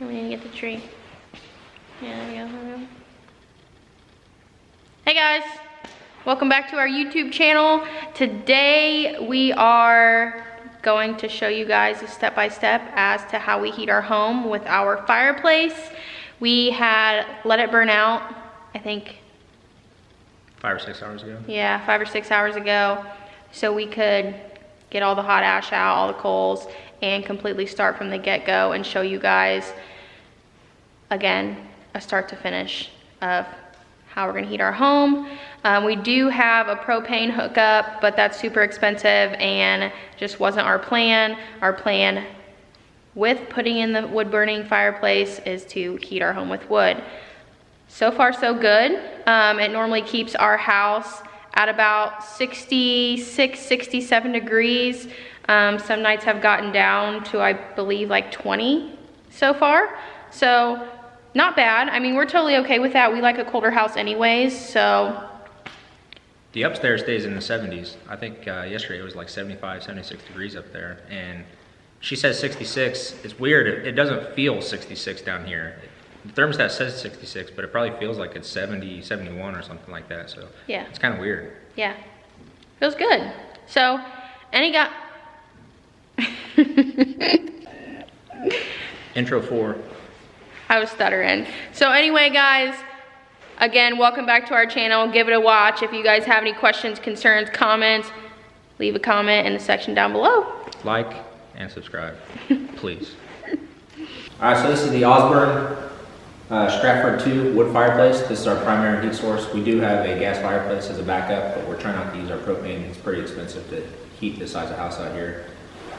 We need to get the tree. Yeah, there we go. Hey guys, welcome back to our YouTube channel. Today we are going to show you guys a step-by-step as to how we heat our home with our fireplace. We had let it burn out, I think 5 or 6 hours ago. Yeah, 5 or 6 hours ago, so we could get all the hot ash out, all the coals, and completely start from the get-go and show you guys, again, a start to finish of how we're gonna heat our home. We do have a propane hookup, but that's super expensive and just wasn't our plan. Our plan with putting in the wood burning fireplace is to heat our home with wood. So far so good. It normally keeps our house at about 66, 67 degrees. Some nights have gotten down to, I believe, like 20 so far. So not bad. I mean, we're totally okay with that. We like a colder house anyways, so. The upstairs stays in the 70s. I think yesterday it was like 75, 76 degrees up there. And she says 66. It's weird. It doesn't feel 66 down here. The thermostat says 66, but it probably feels like it's 70, 71 or something like that. So yeah, it's kind of weird. Yeah, feels good. So, Intro 4. I was stuttering. So anyway, guys, again, welcome back to our channel. Give it a watch. If you guys have any questions, concerns, comments, leave a comment in the section down below. Like and subscribe, please. All right, so this is the Osborne Stratford 2 wood fireplace. This is our primary heat source. We do have a gas fireplace as a backup, but we're trying not to use our propane. It's pretty expensive to heat this size of house out here.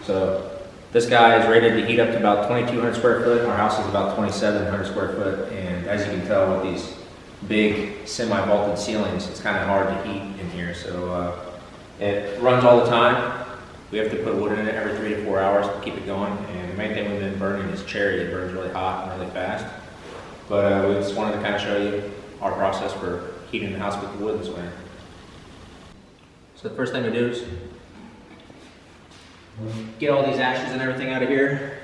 So this guy is rated to heat up to about 2,200 square foot. Our house is about 2,700 square foot. And as you can tell with these big semi-vaulted ceilings, it's kind of hard to heat in here. So it runs all the time. We have to put wood in it every 3 to 4 hours to keep it going. And the main thing we've been burning is cherry. It burns really hot and really fast. But we just wanted to kind of show you our process for heating the house with the wood this winter. So the first thing we do is get all these ashes and everything out of here.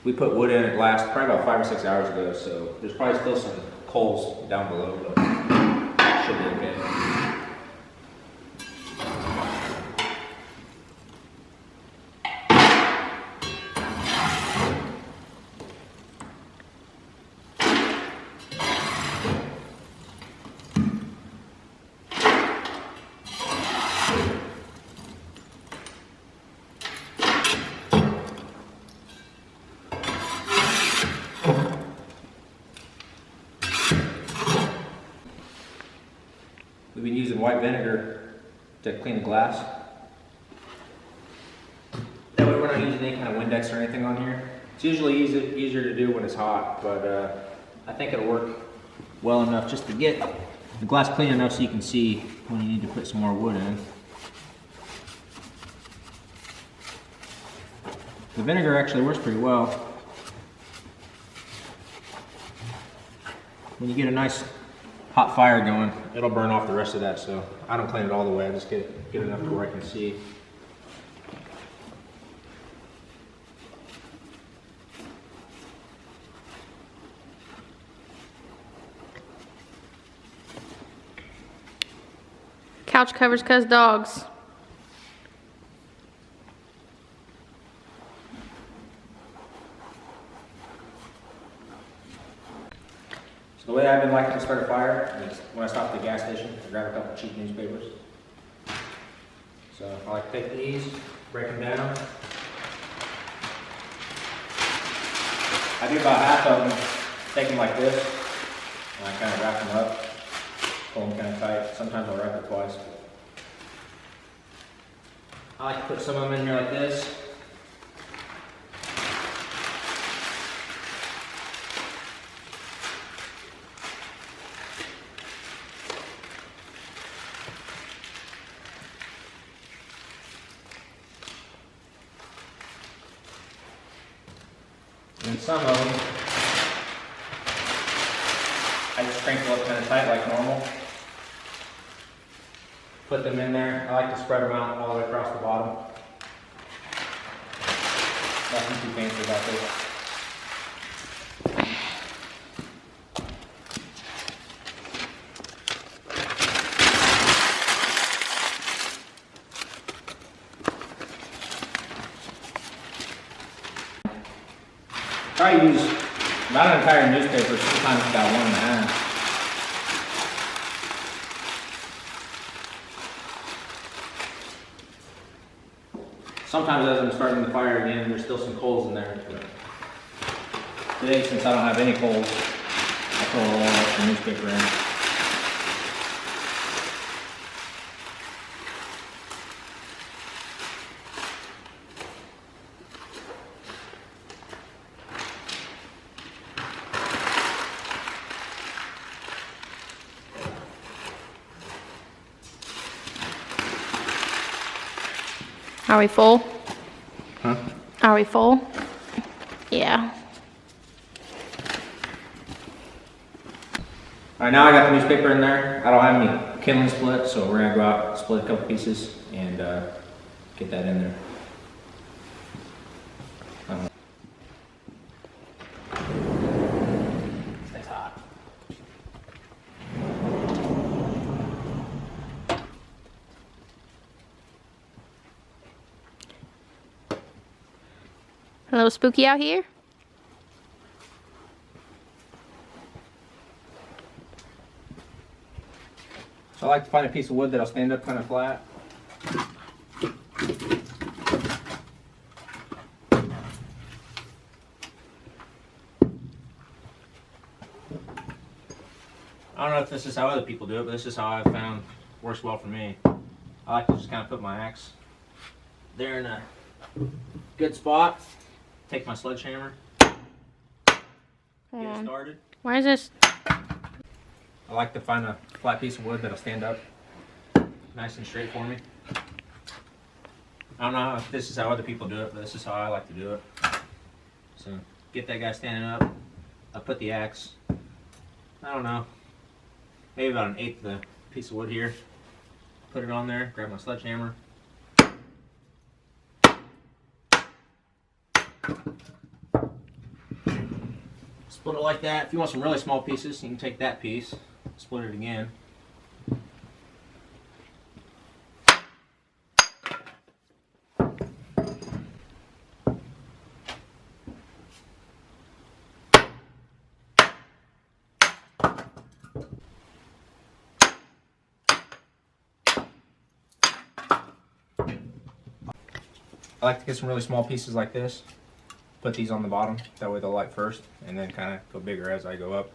We put wood in it last probably about 5 or 6 hours ago, so there's probably still some coals down below, but it should be okay. We've been using white vinegar to clean the glass. That way we're not using any kind of Windex or anything on here. It's usually easier to do when it's hot, but I think it'll work well enough just to get the glass clean enough so you can see when you need to put some more wood in. The vinegar actually works pretty well. When you get a nice hot fire going, it'll burn off the rest of that, so I don't clean it all the way, I just get enough to where I can see. Couch covers 'cause dogs. So the way I've been liking to start a fire is when I stop at the gas station, I grab a couple cheap newspapers. So I like to take these, break them down. I do about half of them, take them like this, and I kind of wrap them up, pull them kind of tight. Sometimes I'll wrap it twice. I like to put some of them in here like this. And some of them, I just sprinkle up kind of tight like normal. Put them in there. I like to spread them out all the way across the bottom. Nothing too fancy about this. Probably use about an entire newspaper, sometimes about 1.5. Sometimes as I'm starting the fire again, there's still some coals in there. But today, since I don't have any coals, I throw a little extra newspaper in. Are we full? Huh? Are we full? Yeah. All right, now I got the newspaper in there. I don't have any kindling split, so we're gonna go out, split a couple pieces, and get that in there. Stays hot. A little spooky out here? So I like to find a piece of wood that'll stand up kind of flat. I don't know if this is how other people do it, but this is how I've found works well for me. I like to just kind of put my axe there in a good spot. Take my sledgehammer, get it started. Why is this? I like to find a flat piece of wood that'll stand up nice and straight for me. I don't know if this is how other people do it, but this is how I like to do it. So get that guy standing up. I put the axe, I don't know, maybe about 1/8 of the piece of wood here. Put it on there, grab my sledgehammer. Split it like that. If you want some really small pieces, you can take that piece, split it again. I like to get some really small pieces like this. Put these on the bottom, that way they'll light first, and then kind of go bigger as I go up.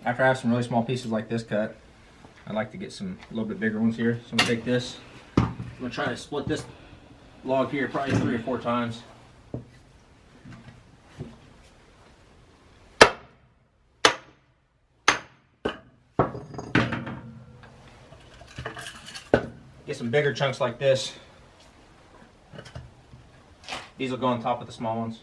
After I have some really small pieces like this cut, I like to get some a little bit bigger ones here. So I'm gonna take this. I'm gonna try to split this log here probably 3 or 4 times. Get some bigger chunks like this. These will go on top of the small ones.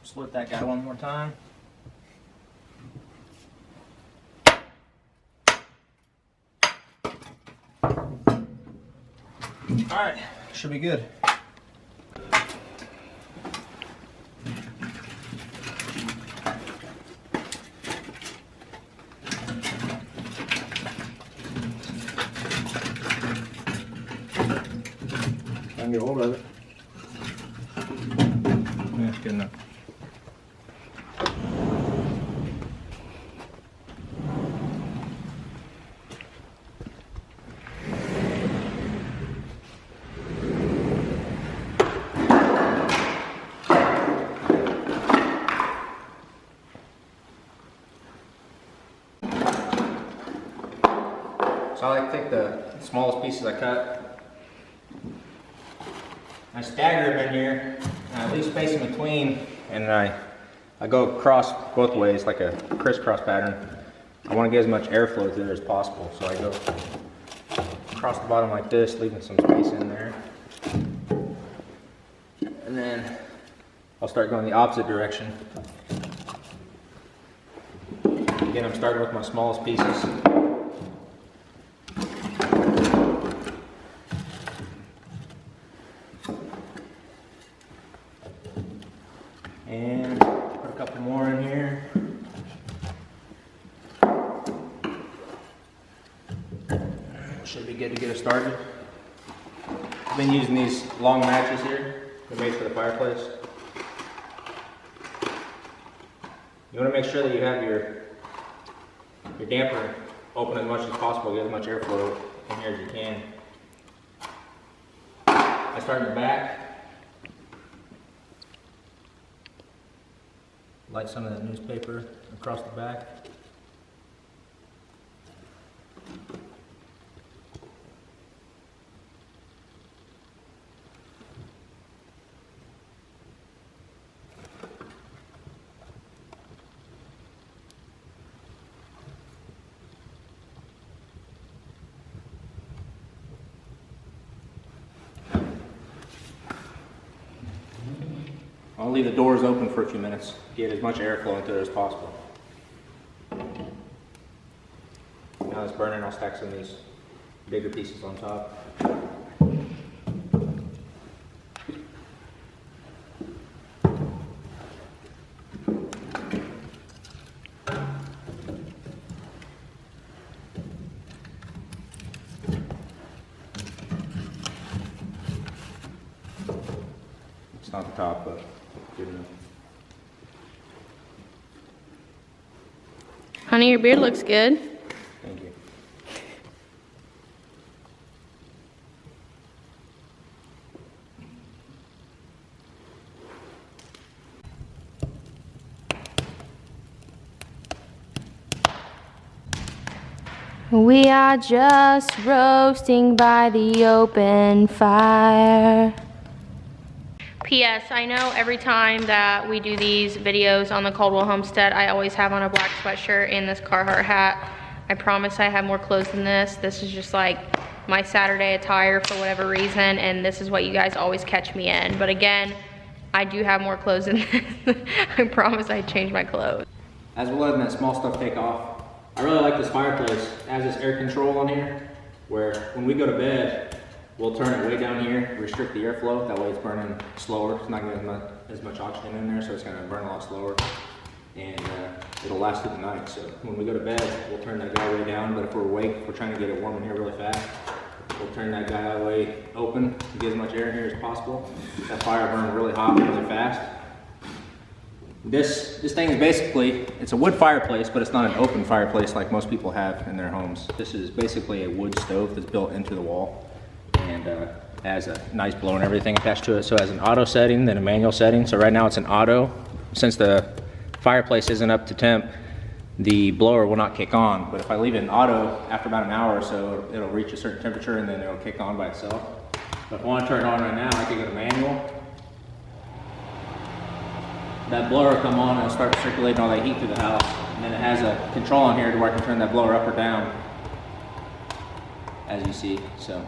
Split that guy one more time. All right, should be good. I can get hold of it. Yeah, good enough. So I like to take the smallest pieces I cut. I stagger them in here, and I leave space in between, and I go across both ways like a crisscross pattern. I want to get as much airflow through there as possible, so I go across the bottom like this, leaving some space in there. And then I'll start going the opposite direction. Again, I'm starting with my smallest pieces. And put a couple more in here. Should be good to get us started. I've been using these long matches here. They're made for the fireplace. You want to make sure that you have your damper open as much as possible, get as much airflow in here as you can. I start in the back. Light some of that newspaper across the back. I'll leave the doors open for a few minutes, get as much airflow into it as possible. Now it's burning, I'll stack some of these bigger pieces on top. It's not the top, but good enough. Honey, your beard looks good. Thank you. We are just roasting by the open fire. P.S. I know every time that we do these videos on the Caldwell homestead, I always have on a black sweatshirt and this Carhartt hat. I promise I have more clothes than this. This is just like my Saturday attire for whatever reason, and this is what you guys always catch me in. But again, I do have more clothes than this. I promise I changed my clothes. As we're letting that small stuff take off, I really like this fireplace. It has this air control on here, where when we go to bed, we'll turn it way down here, restrict the airflow. That way it's burning slower. It's not getting as much oxygen in there, so it's gonna burn a lot slower. And it'll last through the night. So when we go to bed, we'll turn that guy way down. But if we're awake, if we're trying to get it warm in here really fast, we'll turn that guy all the way open to get as much air in here as possible. That fire burns really hot, really fast. This thing is basically, it's a wood fireplace, but it's not an open fireplace like most people have in their homes. This is basically a wood stove that's built into the wall. And has a nice blower and everything attached to it. So it has an auto setting, then a manual setting. So right now it's an auto. Since the fireplace isn't up to temp, the blower will not kick on. But if I leave it in auto, after about an hour or so, it'll reach a certain temperature and then it'll kick on by itself. But if I want to turn it on right now, I can go to manual. That blower will come on and it'll start circulating all that heat through the house. And then it has a control on here to where I can turn that blower up or down, as you see. So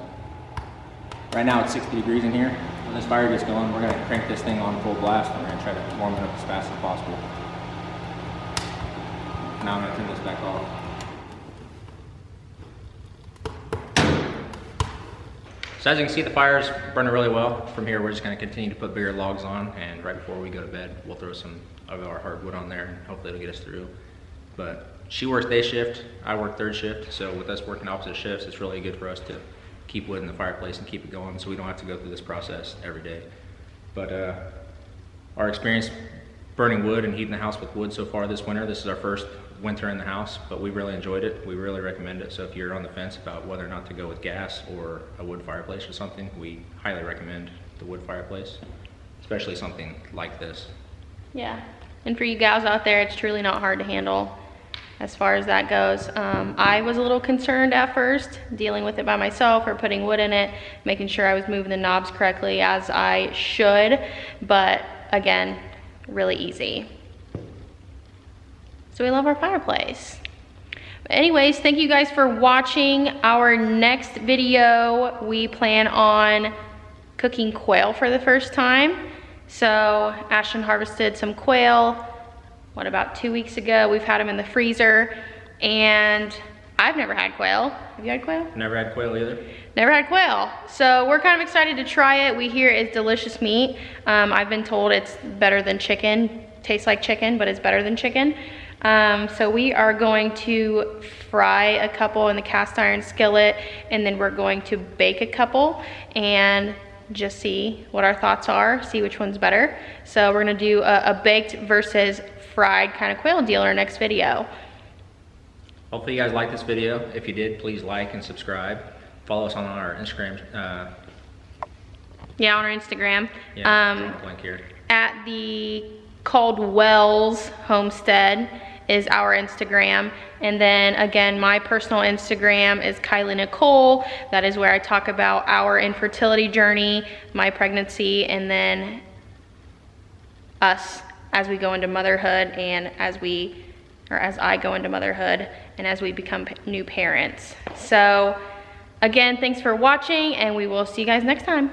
right now it's 60 degrees in here. When this fire gets going, we're gonna crank this thing on full blast and we're gonna try to warm it up as fast as possible. Now I'm gonna turn this back off. So as you can see, the fire's burning really well. From here, we're just gonna continue to put bigger logs on, and right before we go to bed, we'll throw some of our hardwood on there and hopefully it'll get us through. But she works day shift, I work third shift, so with us working opposite shifts, it's really good for us to keep wood in the fireplace and keep it going so we don't have to go through this process every day. But our experience burning wood and heating the house with wood so far this winter, this is our first winter in the house, but we really enjoyed it. We really recommend it. So if you're on the fence about whether or not to go with gas or a wood fireplace or something, we highly recommend the wood fireplace, especially something like this. Yeah, and for you gals out there, it's truly not hard to handle. as far as that goes. I was a little concerned at first, dealing with it by myself or putting wood in it, making sure I was moving the knobs correctly as I should, but again, really easy. So we love our fireplace. But anyways, thank you guys for watching. Our next video, we plan on cooking quail for the first time. So Ashton harvested some quail, about 2 weeks ago. We've had them in the freezer, and I've never had quail. Have you had quail? Never had quail either. Never had quail. So we're kind of excited to try it. We hear it's delicious meat. I've been told it's better than chicken. Tastes like chicken, but it's better than chicken. So we are going to fry a couple in the cast iron skillet, and then we're going to bake a couple and just see what our thoughts are, see which one's better. So we're gonna do a baked versus fried kind of quail deal in our next video. Hopefully you guys liked this video. If you did, please like and subscribe. Follow us on our Instagram. Yeah, on our Instagram. Yeah, link here. At the Caldwell's Homestead is our Instagram. And then again, my personal Instagram is Kylie Nicole. That is where I talk about our infertility journey, my pregnancy, and then us as we go into motherhood and as I go into motherhood and as we become new parents. So again, thanks for watching, and we will see you guys next time.